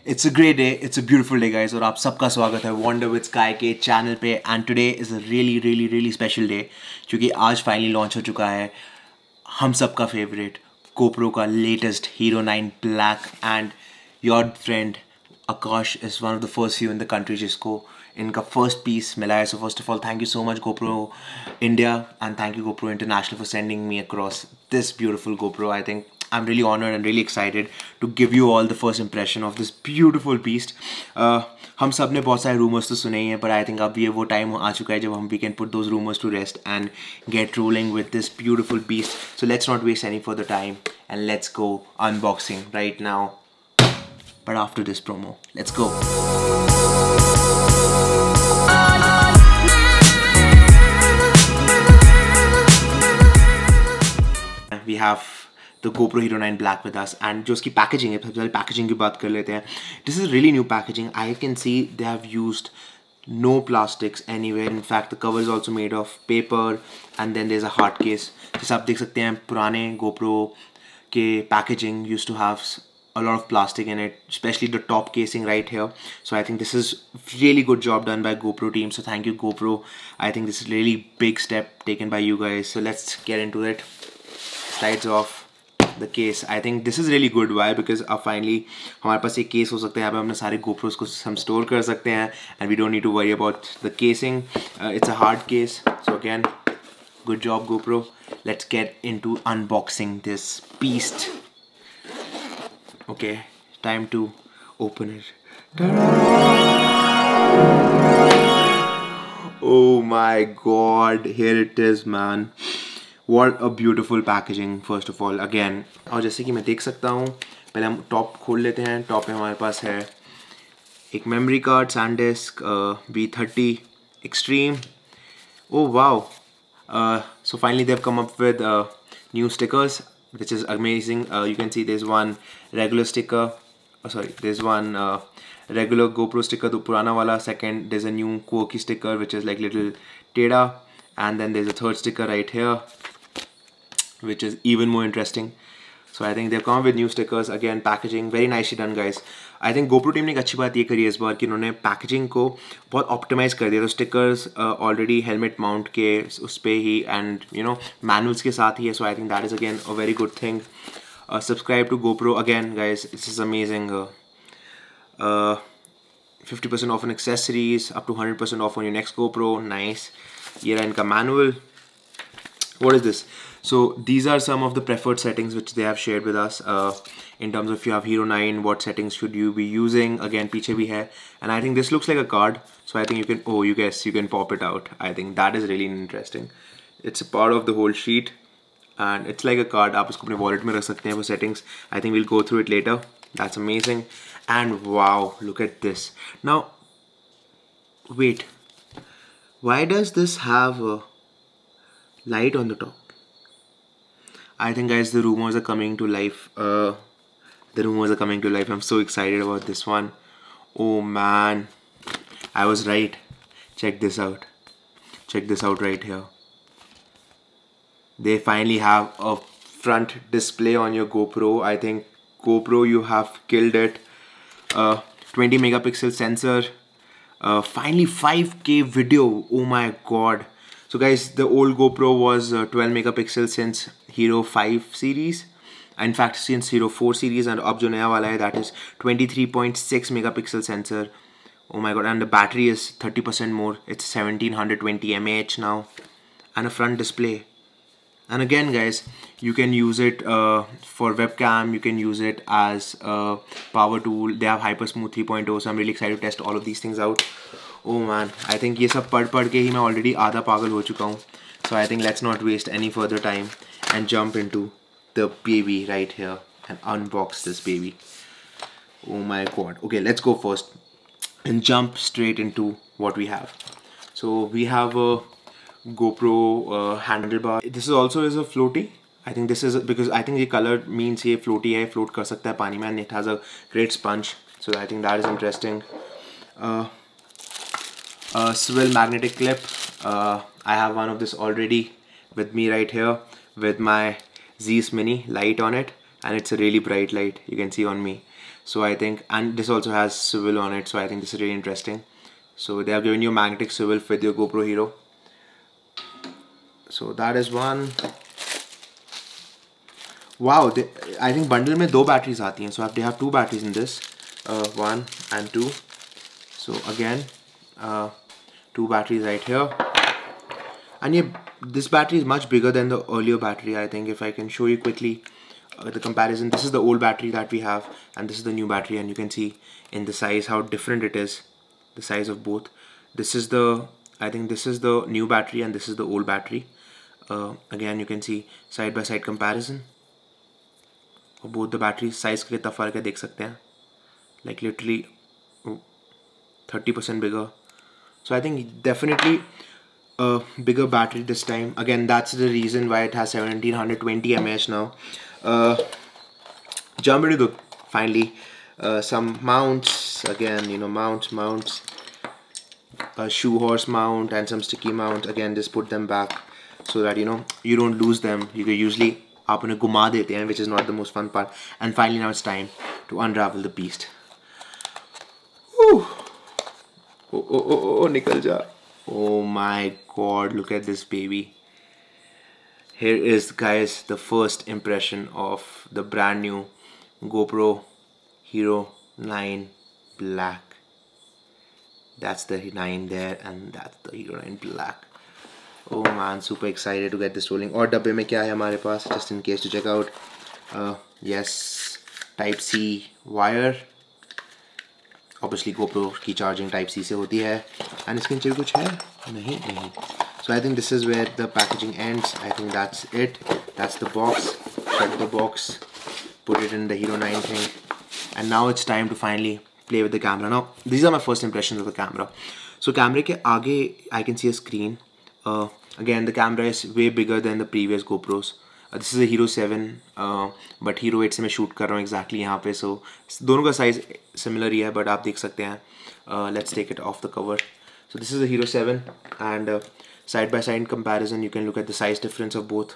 It's a great day, it's a beautiful day guys और आप सबका स्वागत है Wonder with Sky के चैनल पे and today is a really special day क्योंकि आज फाइनली लॉन्च हो चुका है हम सबका फेवरेट GoPro का latest Hero 9 Black and your friend Aakash is one of the first few in the country जिसको इनका first piece मिला है. So first of all thank you so much GoPro India and thank you GoPro International for sending me across this beautiful GoPro. I think I'm really honored and really excited to give you all the first impression of this beautiful beast. हम सब ने बहुत सारे rumors तो सुने ही हैं, but I think अब ये वो time आ चुका है जब हम we can put those rumors to rest and get rolling with this beautiful beast. So let's not waste any further time and let's go unboxing right now. But after this promo, let's go. We have the GoPro Hero 9 Black with us and जो उसकी packaging है, सबसे पहले packaging की बात कर लेते हैं. This is really new packaging. I can see they have used no plastics anywhere. In fact, the cover is also made of paper and then there's a hard case. जैसे आप देख सकते हैं पुराने GoPro के packaging used to have a lot of plastic in it, especially the top casing right here. So I think this is really good job done by GoPro team. So thank you GoPro. I think this is really big step taken by you guys. So let's get into it. Slides off the case. I think this is really good. Why? Because अब finally हमारे पास एक case हो सकता है यहाँ पे अपने सारे GoPros को हम store कर सकते हैं and we don't need to worry about the casing. It's a hard case. So again, good job GoPro. Let's get into unboxing this beast. Okay, time to open it. Oh my god, here it is man. What a beautiful packaging first of all again. और जैसे कि मैं देख सकता हूँ, पहले हम top खोल लेते हैं. टॉप में हमारे पास है एक memory card, SanDisk V30 Extreme. Oh wow. So finally they've come up with new stickers, which is amazing. You can see there's one regular sticker. There's one regular GoPro sticker, the purana wala. Second, there's a new quirky sticker, which is like little teda. And then there's a third sticker right here, which is even more interesting. So I think they've come up with new stickers. Again, packaging very nicely done guys. I think GoPro team ने एक अच्छी बात ये करी है इस बार कि उन्होंने packaging को बहुत optimize कर दिया. तो stickers already helmet mount के उस पे ही and you know manuals के साथ ही है. So I think that is again a very good thing. Subscribe to GoPro again guys. This is amazing. 50% off on accessories, up to 100% off on your next GoPro. Nice. ये रहा इनका manual. What is this? So these are some of the preferred settings which they have shared with us in terms of if you have Hero 9, what settings should you be using. Again, पीछे भी है, and I think this looks like a card, so I think you can, oh you guess, you can pop it out. I think that is really interesting. It's a part of the whole sheet and it's like a card. आप उसको अपने wallet में रख सकते हैं वो settings. I think we'll go through it later. That's amazing. And wow, look at this. Now wait, why does this have a light on the top? I think guys the rumors are coming to life. The rumors are coming to life. I'm so excited about this one. Oh man, I was right. Check this out. Check this out right here. They finally have a front display on your GoPro. I think GoPro, you have killed it. 20 megapixel sensor. Finally 5K video. Oh my god. So guys, the old GoPro was 12 megapixel since Hero 5 series. In fact, since Hero 4 series, and अब जो नया वाला है, that is 23.6 megapixel sensor. Oh my god, and the battery is 30% more. It's 1720 mAh now, and a front display. And again, guys, you can use it for webcam. You can use it as a power tool. They have HyperSmooth 3.0, so I'm really excited to test all of these things out. Oh man, I think ये सब पढ़ के ही मैं already आधा पागल हो चुका हूँ. So I think let's not waste any further time and jump into the baby right here and unbox this baby. Oh my god. Okay, let's go first and jump straight into what we have. So we have a GoPro handlebar. This is also a floaty. I think this is because I think the color means ये floaty है, float कर सकता है पानी में, and it has a great sponge. So I think that is interesting. Swivel magnetic clip. I have one of this already with me right here with my Zeiss Mini light on it, and it's a really bright light, you can see on me. So I think, and this also has swivel on it, so I think this is really interesting. So they have given you a magnetic swivel with your GoPro Hero. So that is one. Wow, I think bundle में 2 batteries आती हैं. So they have 2 batteries in this, 1 and 2. So again, 2 batteries right here. And yeah, this battery is much bigger than the earlier battery. I think if I can show you quickly the comparison, this is the old battery that we have, and this is the new battery, and you can see in the size how different it is, the size of both. This is the, I think this is the new battery and this is the old battery. Again, you can see side by side comparison of both the batteries. Size के लिए इतना फर्क है, देख सकते हैं, like literally 30% bigger. So I think definitely a bigger battery this time. Again, that's the reason why it has 1720 mAh now. Jump into the finally some mounts. Again, you know, mounts, a shoe horse mount and some sticky mounts. Again, just put them back so that you know you don't lose them. You can usually आप उन्हें घुमा देते हैं, which is not the most fun part. And finally, now it's time to unravel the beast. Oh, nikal ja. Oh my god, look at this baby. Here is, guys, the first impression of the brand new GoPro Hero 9 Black. That's the 9 there, and that's the Hero 9 Black. Oh man, super excited to get this rolling. और डब्बे में क्या है हमारे पास, just in case to check out. Yes, Type C wire. Obviously GoPro की charging Type C से होती है. And इसके नीचे कुछ है? नहीं. So I think this is where the packaging ends. I think that's it. That's the box. Shut the box. Put it in the Hero 9 thing. And now it's time to finally play with the camera. Now, these are my first impressions of the camera. So camera के आगे I can see a screen. Again, the camera is way bigger than the previous GoPros. This is a Hero 7, but Hero 8 से मैं shoot कर रहा हूँ exactly यहाँ पे. So दोनों का size similar ही है, but आप देख सकते हैं. Let's take it off the cover. So this is a Hero 7, and side by side comparison, you can look at the size difference of both.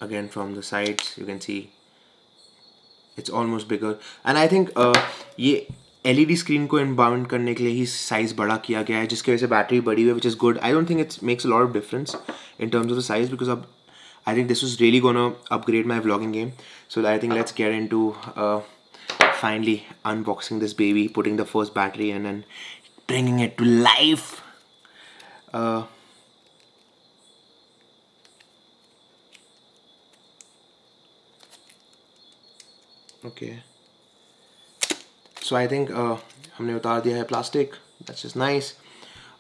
Again, from the sides, you can see it's almost bigger. And I think ये LED screen को inbound करने के लिए ही size बड़ा किया गया है, जिसकी वजह से battery बड़ी हुई है, which is good. I don't think it makes a lot of difference in terms of the size, because I think this was really gonna upgrade my vlogging game. So I think let's get into finally unboxing this baby, putting the first battery in and bringing it to life. Okay. So I think हमने उतार दिया है plastic. That's just nice.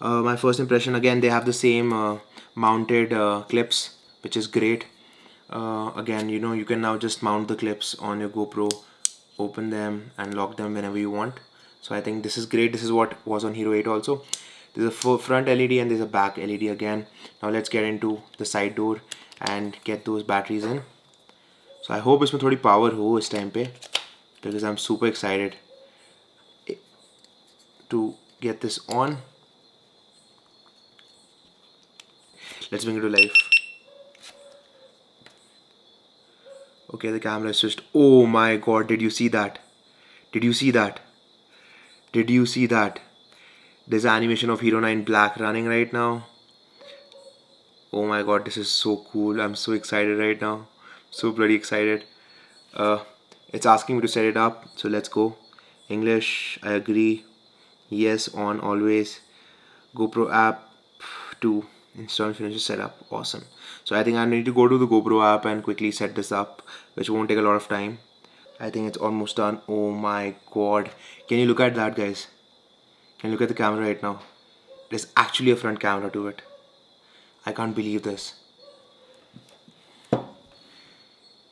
My first impression, again, they have the same mounted clips, which is great. Again, you know, you can now just mount the clips on your GoPro, open them and lock them whenever you want. So I think this is great. This is what was on Hero 8 also. There's a front LED and there's a back LED again. Now let's get into the side door and get those batteries in. So I hope इसमें थोड़ी power हो इस time पे, because I'm super excited to get this on. Let's bring it to life. Okay, the camera is switched. Oh my god, did you see that? Did you see that? Did you see that? There's an animation of Hero 9 Black running right now. Oh my god, this is so cool. I'm so excited right now. So bloody excited. It's asking me to set it up, so let's go. English, I agree. Yes, on always. GoPro app to install and finish setup. Awesome. So I think I need to go to the GoPro app and quickly set this up, which won't take a lot of time. I think it's almost done. Oh my god. Can you look at that, guys? Can you look at the camera right now? There's actually a front camera to it. I can't believe this.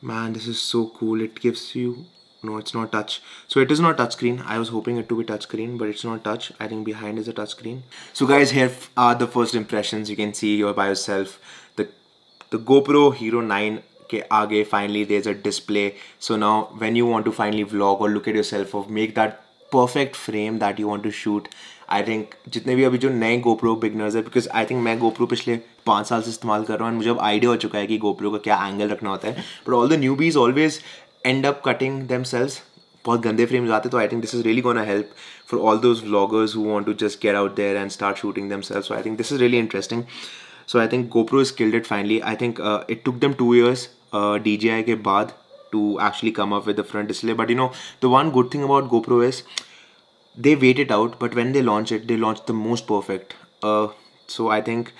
Man, this is so cool. It gives you... No, it's not touch. So it is not touchscreen. I was hoping it to be touchscreen, but it's not touch. I think behind is a touchscreen. So guys, here are the first impressions. You can see you're by yourself. The GoPro Hero 9 के आगे finally there's a display. So now when you want to finally vlog or look at yourself or make that perfect frame that you want to shoot, I think जितने भी अभी जो नए GoPro beginners है, because I think मैं GoPro पिछले 5 साल से इस्तेमाल कर रहा हूँ और मुझे अब आइडिया हो चुका है कि GoPro का क्या एंगल रखना होता है. But all the newbies always end up cutting themselves. बहुत गंदे frames आते, तो I think this is really gonna help for all those vloggers who want to just get out there and start shooting themselves. So I think this is really interesting. So I think GoPro has killed it finally. I think it took them 2 years DJI के बाद to actually come up with the front display. But you know, the one good thing about GoPro is they wait it out, but when they launch it, they launch the most perfect. So I think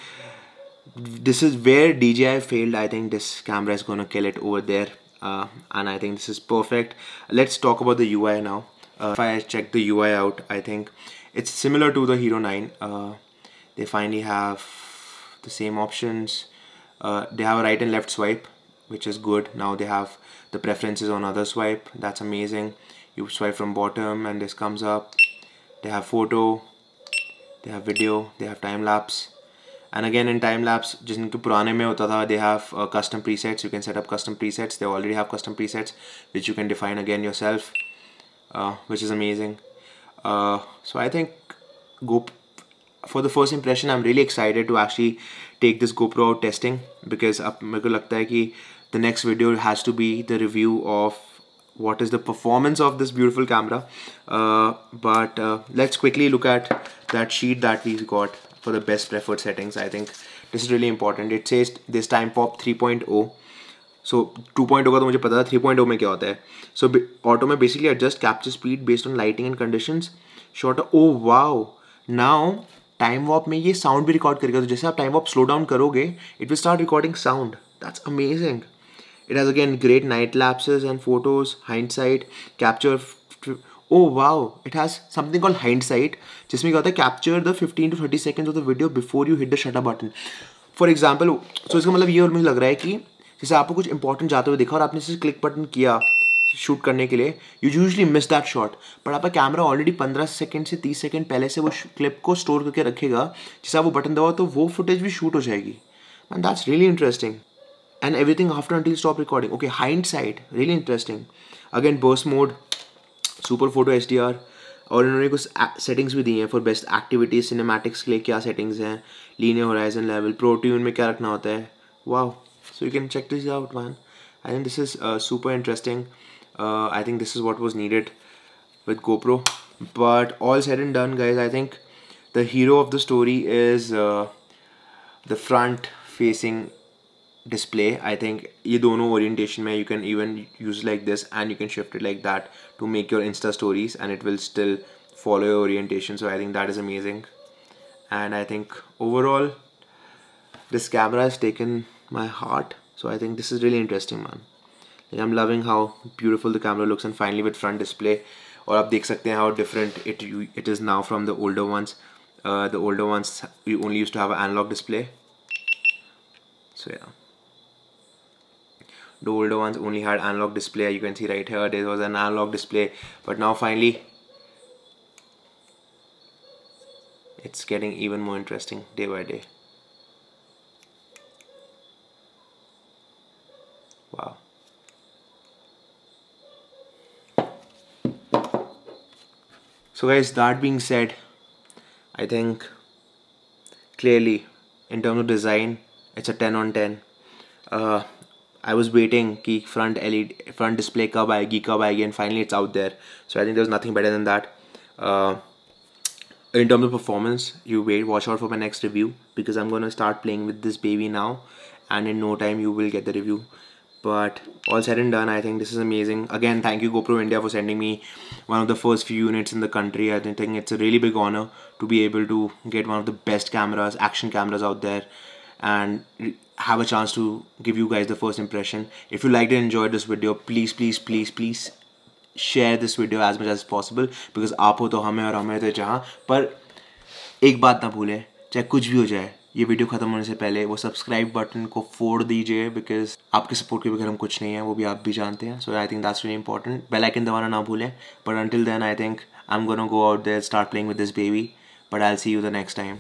this is where DJI failed. I think this camera is gonna kill it over there, and I think this is perfect. Let's talk about the UI now. If I check the UI out, I think it's similar to the Hero 9. They finally have the same options. They have a right and left swipe, which is good. Now they have the preferences on other swipe. That's amazing. You swipe from bottom and this comes up. They have photo, they have video, they have time lapse. And again, in time lapse, जिनके पुराने में होता था, they have custom presets. You can set up custom presets. They already have custom presets which you can define again yourself, which is amazing. So I think for the first impression, I'm really excited to actually take this GoPro out testing, because अब मेरे को लगता है कि the next video has to be the review of what is the performance of this beautiful camera. But let's quickly look at that sheet that we got for the best preferred settings. I think this is really important. It says this TimeWarp 3.0. So 2.0 का तो मुझे पता था, 3.0 में क्या होता है. So auto में basically adjust capture speed based on lighting and conditions. Shorter. Oh wow! Now TimeWarp में ये sound भी record करेगा. तो जैसे आप TimeWarp slow down करोगे, it will start recording sound. That's amazing. It has again great night lapses and photos, hindsight, capture. Oh wow! It has something called hindsight, जिसमें क्या होता है, capture the 15 to 30 seconds of the video before you hit the shutter button. For example, so इसका मतलब ये मुझे लग रहा है कि जैसे आपको कुछ इंपॉर्टेंट जाते हुए देखा और आपने सिर्फ क्लिक बटन किया शूट करने के लिए, you usually miss that shot, पर आपका कैमरा ऑलरेडी 15 सेकंड से 30 सेकंड पहले से वो क्लिप को स्टोर करके रखेगा. जैसे आप वो बटन दबाओ तो वो फुटेज भी शूट हो जाएगी. And that's really interesting. And everything after until stop recording. Okay, hindsight, really interesting. Again, burst mode, super photo HDR, और इन्होंने कुछ settings भी दी हैं for best activities, cinematics के लिए क्या settings हैं, linear horizon level, pro tune में क्या रखना होता है. Wow, so you can check this out, man. I think this is super interesting. I think this is what was needed with GoPro. But all said and done, guys, I think the hero of the story is the front facing display. I think ये दोनों orientation में you can even use like this, and you can shift it like that to make your Insta stories, and it will still follow your orientation. So I think that is amazing. And I think overall this camera has taken my heart. So I think this is really interesting, man. Like, I'm loving how beautiful the camera looks, and finally with front display. और आप देख सकते हैं how different it is now from the older ones. The older ones we only used to have an analog display. So yeah, the older ones only had analog display. You can see right here there was an analog display, but now finally it's getting even more interesting day by day. Wow. So guys, that being said, I think clearly in terms of design it's a 10 on 10. I was waiting कि front display कब आएगी, and finally it's out there. So I think there's nothing better than that. In terms of performance, watch out for my next review, because I'm gonna start playing with this baby now, and in no time you will get the review. But all said and done, I think this is amazing. Again, thank you GoPro India for sending me one of the first few units in the country. I think it's a really big honor to be able to get one of the best cameras, action cameras out there, and have a chance to give you guys the first impression. If you liked and enjoyed this video, please share this video as much as possible, because आप हो तो हमें और हमें तो जहाँ. पर एक बात ना भूलें, चाहे कुछ भी हो जाए, ये वीडियो ख़त्म होने से पहले वो सब्सक्राइब बटन को फोड़ दीजिए, बिकॉज आपके सपोर्ट के बगैर हम कुछ नहीं है, वो भी आप भी जानते हैं. So I think that's very important. Bell icon दबाना ना भूलें. But until then I think I am gonna go out there, start playing with this baby. But I will see you the next time.